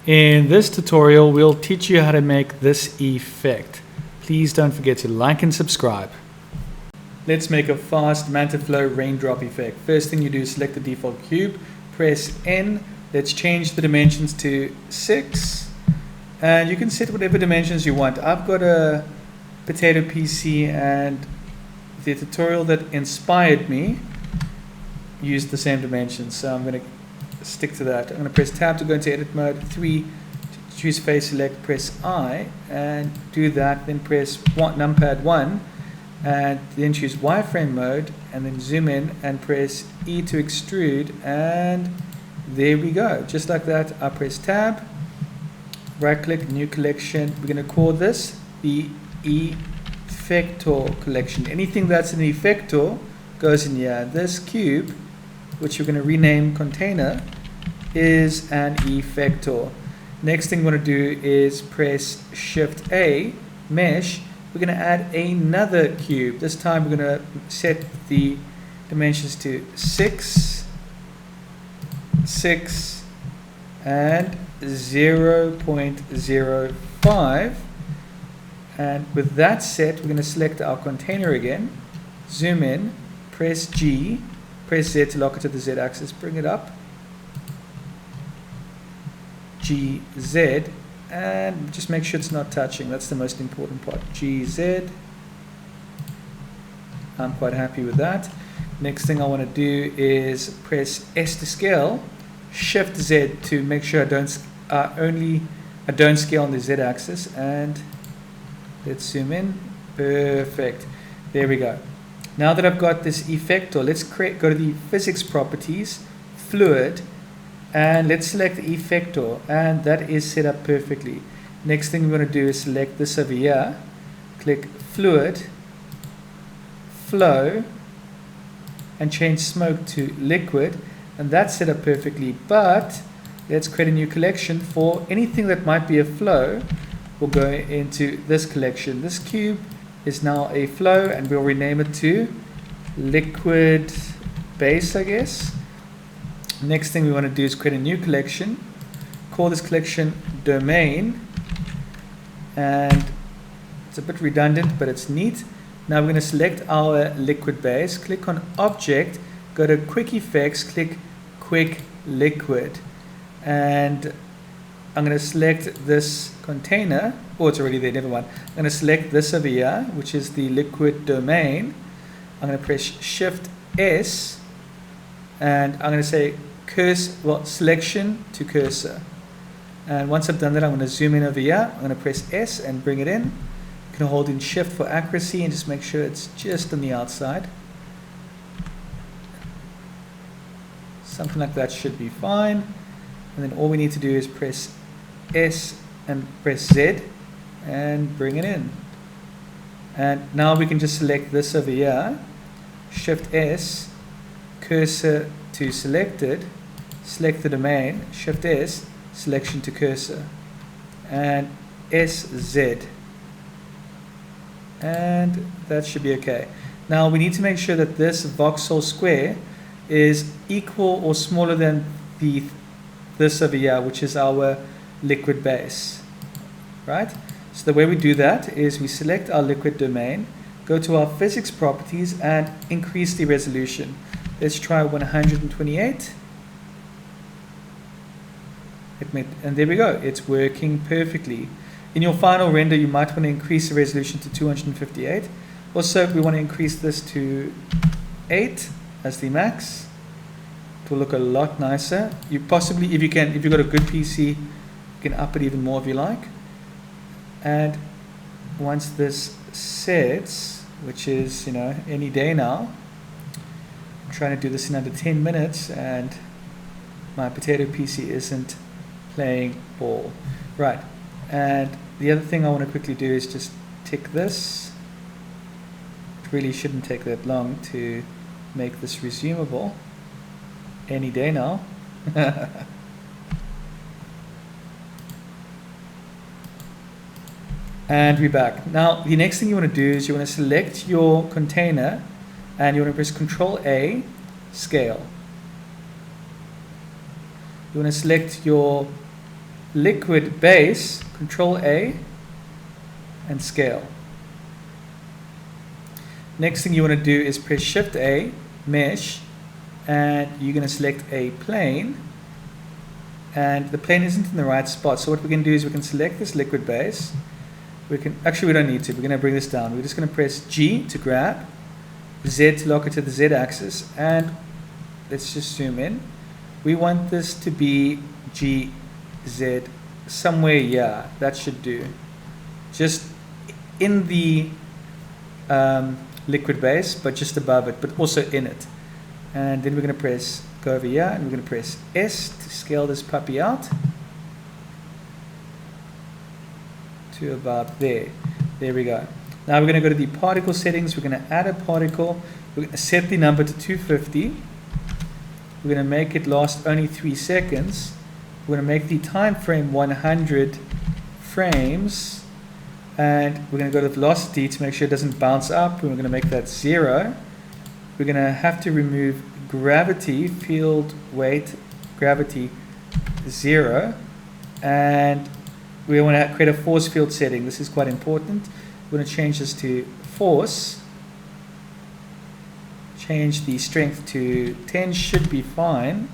In this tutorial, we'll teach you how to make this effect. Please don't forget to like and subscribe. Let's make a fast MantaFlow raindrop effect. First thing you do is select the default cube, press N. Let's change the dimensions to 6. And you can set whatever dimensions you want. I've got a potato PC, and the tutorial that inspired me used the same dimensions. So I'm going to stick to that. I'm going to press tab to go into edit mode, 3 to choose face select, press I and do that, then press numpad 1 and then choose wireframe mode and then zoom in and press E to extrude, and there we go, just like that. I press tab, right click, new collection. We're going to call this the effector collection. Anything that's an effector goes in here. This cube, which we're going to rename container, is an effector. Next thing we're going to do is press Shift A, mesh. We're going to add another cube. This time we're going to set the dimensions to 6, 6, and 0.05. And with that set, we're going to select our container again, zoom in, press G, press Z to lock it to the Z axis, bring it up, G, Z, and just make sure it's not touching. That's the most important part. G, Z. I'm quite happy with that. Next thing I want to do is press S to scale, Shift Z to make sure I don't scale on the Z axis, and let's zoom in. Perfect. There we go. Now that I've got this effector, let's go to the physics properties, fluid, and let's select the effector, and that is set up perfectly. Next thing we're going to do is select this over here, click fluid, flow, and change smoke to liquid, and that's set up perfectly. But let's create a new collection for anything that might be a flow. We'll go into this collection. This cube is now a flow, and we'll rename it to liquid base, I guess. Next thing we want to do is create a new collection. Call this collection domain, and it's a bit redundant, but it's neat. Now we're going to select our liquid base, click on object, go to quick effects, click quick liquid, and I'm going to select this container. Oh, it's already there, never mind. I'm going to select this over here, which is the liquid domain. I'm going to press Shift S, and I'm going to say selection to cursor. And once I've done that, I'm going to zoom in over here. I'm going to press S and bring it in. You can hold in Shift for accuracy and just make sure it's just on the outside. Something like that should be fine. And then all we need to do is press S and press Z and bring it in. And now we can just select this over here, Shift S, cursor to selected, select the domain, Shift S, selection to cursor, and SZ. And that should be okay. Now we need to make sure that this voxel square is equal or smaller than this over here, which is our liquid base, right? So the way we do that is we select our liquid domain, go to our physics properties, and increase the resolution. Let's try 128. And there we go, it's working perfectly. In your final render, you might want to increase the resolution to 258. Also, we want to increase this to 8 as the max. It will look a lot nicer. You possibly, if you've got a good PC, you can up it even more if you like. And once this sets, which is, any day now, I'm trying to do this in under 10 minutes, and my potato PC isn't playing ball. Right, and the other thing I want to quickly do is just tick this. It really shouldn't take that long to make this resumable. Any day now. And we're back. Now the next thing you want to do is you want to select your container, and you want to press Control A, scale. You want to select your liquid base, Control A, and scale. Next thing you want to do is press Shift A, mesh, and you're going to select a plane, and the plane isn't in the right spot. So what we can do is we can select this liquid base. We don't need to. We're going to bring this down. We're just going to press G to grab, Z to lock it to the Z axis, and let's just zoom in. We want this to be G, Z, somewhere here. That should do. Just in the liquid base, but just above it, but also in it. And then we're going to go over here, and we're going to press S to scale this puppy out to about there. There we go. Now we're going to go to the particle settings. We're going to add a particle. We're going to set the number to 250. We're going to make it last only 3 seconds. We're going to make the time frame 100 frames. And we're going to go to velocity to make sure it doesn't bounce up. And we're going to make that 0. We're going to have to remove gravity, field weight, gravity 0. And we want to create a force field setting. This is quite important. We're going to change this to force. Change the strength to 10, should be fine.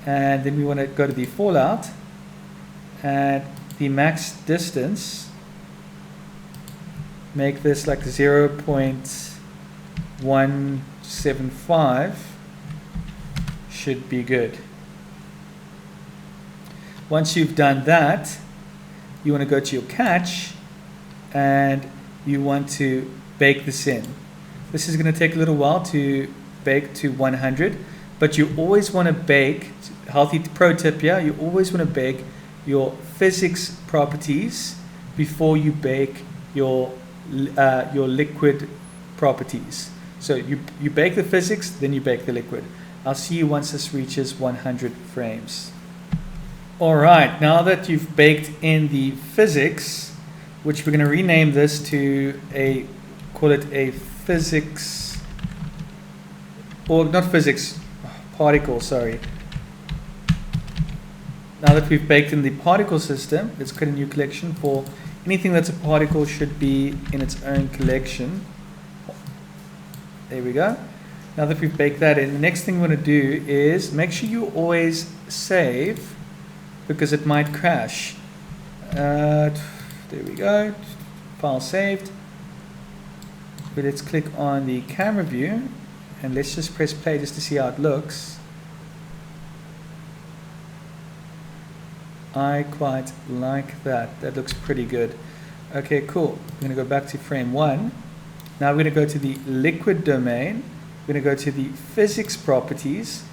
And then we want to go to the fallout. And the max distance, make this like 0.175, should be good. Once you've done that, you want to go to your catch and you want to bake this in. This is going to take a little while to bake to 100, but you always want to bake, healthy pro tip here, you always want to bake your physics properties before you bake your liquid properties. So you bake the physics, then you bake the liquid. I'll see you once this reaches 100 frames. Alright, now that you've baked in the physics, which we're going to rename this to call it a physics, or not physics, particle, sorry. Now that we've baked in the particle system, let's create a new collection for anything that's a particle should be in its own collection. There we go. Now that we've baked that in, the next thing we want to do is make sure you always save, because it might crash. There we go. File saved. But let's click on the camera view and let's just press play just to see how it looks. I quite like that. That looks pretty good. Okay, cool. We're going to go back to frame 1. Now we're going to go to the liquid domain. We're going to go to the physics properties.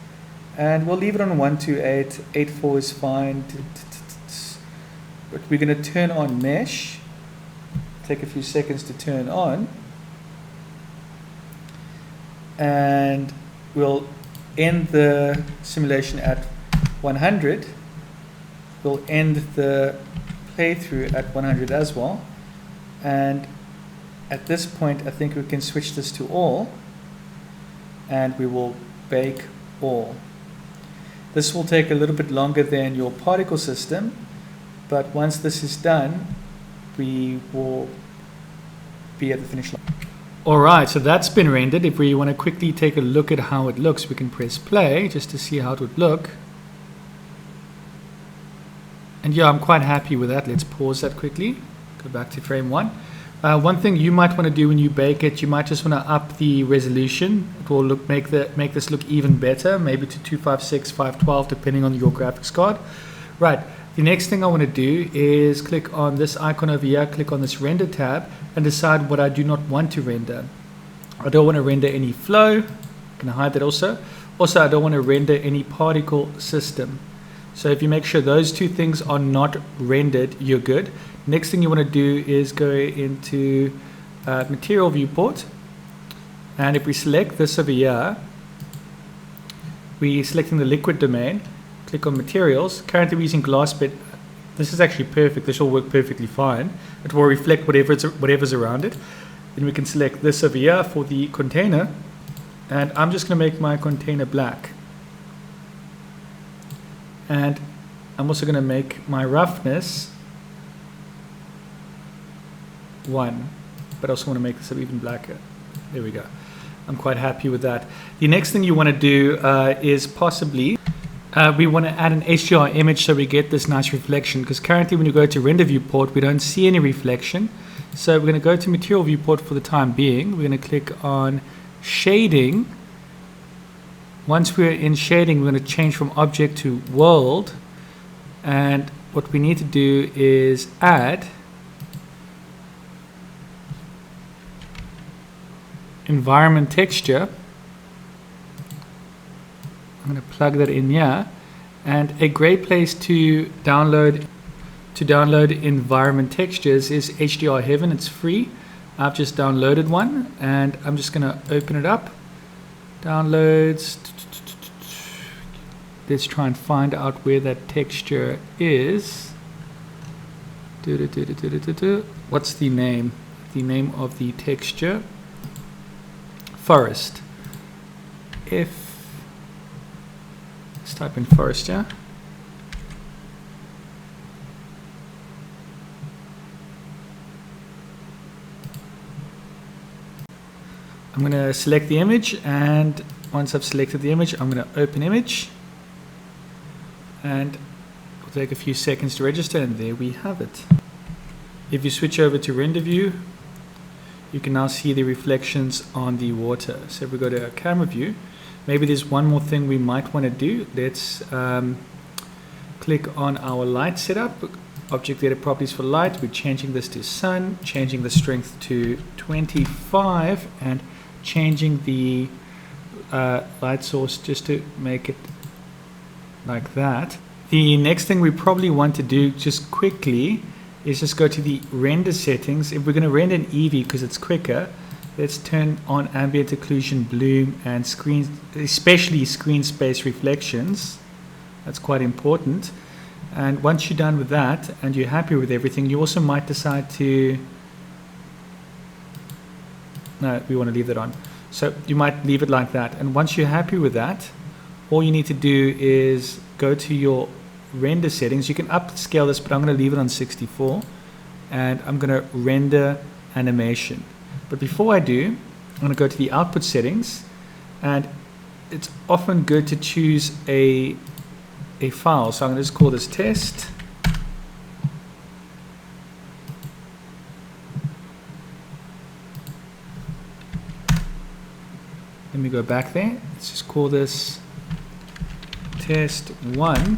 And we'll leave it on 128. 84 is fine. But we're going to turn on mesh. Take a few seconds to turn on. And we'll end the simulation at 100. We'll end the playthrough at 100 as well. And at this point, I think we can switch this to all. And we will bake all. This will take a little bit longer than your particle system, but once this is done, we will be at the finish line. Alright, so that's been rendered. If we want to quickly take a look at how it looks, we can press play just to see how it would look. And yeah, I'm quite happy with that. Let's pause that quickly. Go back to frame 1. One thing you might want to do when you bake it, you might just want to up the resolution. It will make this look even better, maybe to 256, 512, depending on your graphics card. Right, the next thing I want to do is click on this icon over here, click on this render tab, and decide what I do not want to render. I don't want to render any flow. I'm going to hide that also. Also, I don't want to render any particle system. So if you make sure those two things are not rendered, you're good. Next thing you want to do is go into material viewport, and if we select this over here, we're selecting the liquid domain, click on materials. Currently we're using glass, but this is actually perfect. This will work perfectly fine. It will reflect whatever's around it. Then we can select this over here for the container, and I'm just going to make my container black. And I'm also going to make my roughness 1, but I also want to make this even blacker. There we go. I'm quite happy with that. The next thing you want to do is possibly we want to add an HDR image so we get this nice reflection, because currently when you go to render viewport we don't see any reflection. So we're going to go to material viewport for the time being. We're going to click on shading. Once we're in shading, we're going to change from object to world, and what we need to do is add environment texture. I'm going to plug that in here, and a great place to download environment textures is HDR Heaven. It's free. I've just downloaded one, and I'm just going to open it up. Downloads. Let's try and find out where that texture is. What's the name? The name of the texture? Forest. Let's type in forest, yeah. I'm going to select the image, and once I've selected the image, I'm going to open image, and it'll take a few seconds to register, and there we have it. If you switch over to render view, you can now see the reflections on the water. So if we go to our camera view, maybe there's one more thing we might want to do. Let's click on our light setup, object data properties for light. We're changing this to sun, changing the strength to 25, and changing the light source just to make it like that. The next thing we probably want to do just quickly is just go to the render settings. If we're going to render an Eevee because it's quicker, let's turn on ambient occlusion, bloom, and screen, especially screen space reflections. That's quite important. And once you're done with that and you're happy with everything, you also might decide to, no, we want to leave that on. So you might leave it like that. And once you're happy with that, all you need to do is go to your render settings. You can upscale this, but I'm going to leave it on 64, and I'm going to render animation. But before I do, I'm going to go to the output settings, and it's often good to choose a file. So I'm going to just call this test. Let me go back there. Let's just call this test1.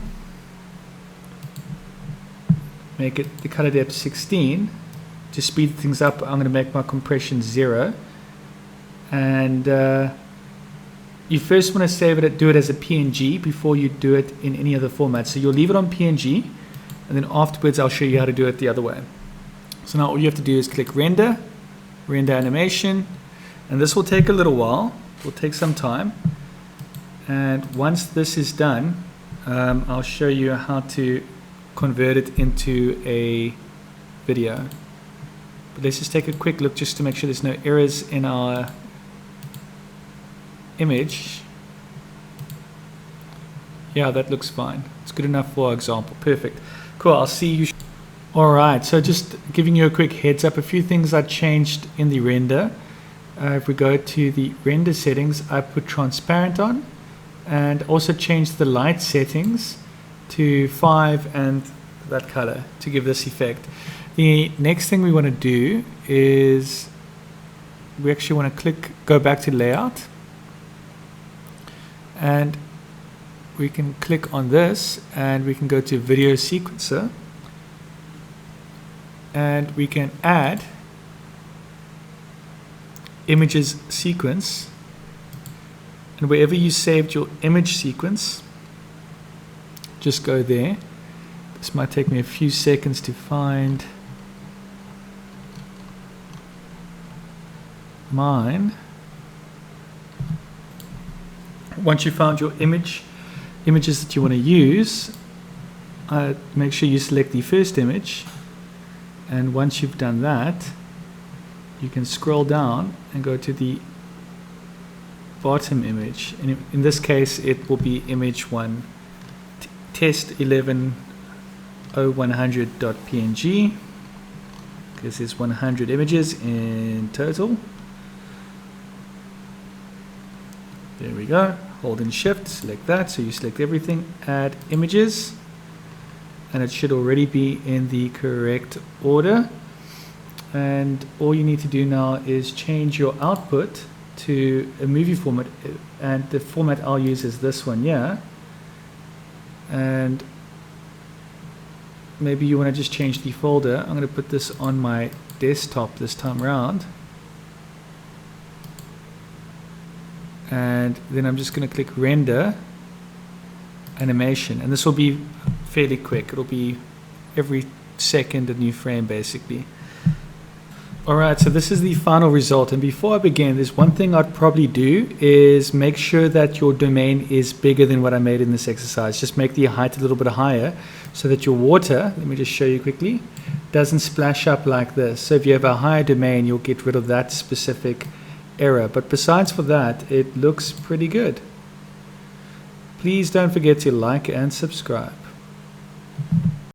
Make it the color depth 16. To speed things up, I'm going to make my compression 0. And you first want to save it, do it as a PNG before you do it in any other format. So you'll leave it on PNG, and then afterwards I'll show you how to do it the other way. So now all you have to do is click render, render animation, and this will take a little while. It will take some time. And once this is done, I'll show you how to convert it into a video. But let's just take a quick look just to make sure there's no errors in our image. Yeah, that looks fine. It's good enough for our example. Perfect. Cool, I'll see you. Alright, so just giving you a quick heads up, a few things I changed in the render. If we go to the render settings, I put transparent on, and also changed the light settings to 5 and that color to give this effect. The next thing we want to do is we actually want to go back to layout, and we can click on this, and we can go to video sequencer, and we can add images sequence, and wherever you saved your image sequence, just go there. This might take me a few seconds to find mine. Once you found your images that you want to use, make sure you select the first image, and once you've done that, you can scroll down and go to the bottom image, and in this case it will be image 1, test 11 o100.png because there's 100 images in total. There we go. Hold in shift, select that, so you select everything, add images, and it should already be in the correct order. And all you need to do now is change your output to a movie format, and the format I'll use is this one here. And maybe you want to just change the folder. I'm going to put this on my desktop this time around. And then I'm just going to click render animation, and this will be fairly quick. It'll be every second a new frame basically. Alright, so this is the final result, and before I begin, there's one thing I'd probably do is make sure that your domain is bigger than what I made in this exercise. Just make the height a little bit higher so that your water, let me just show you quickly, doesn't splash up like this. So if you have a higher domain, you'll get rid of that specific error. But besides for that, it looks pretty good. Please don't forget to like and subscribe.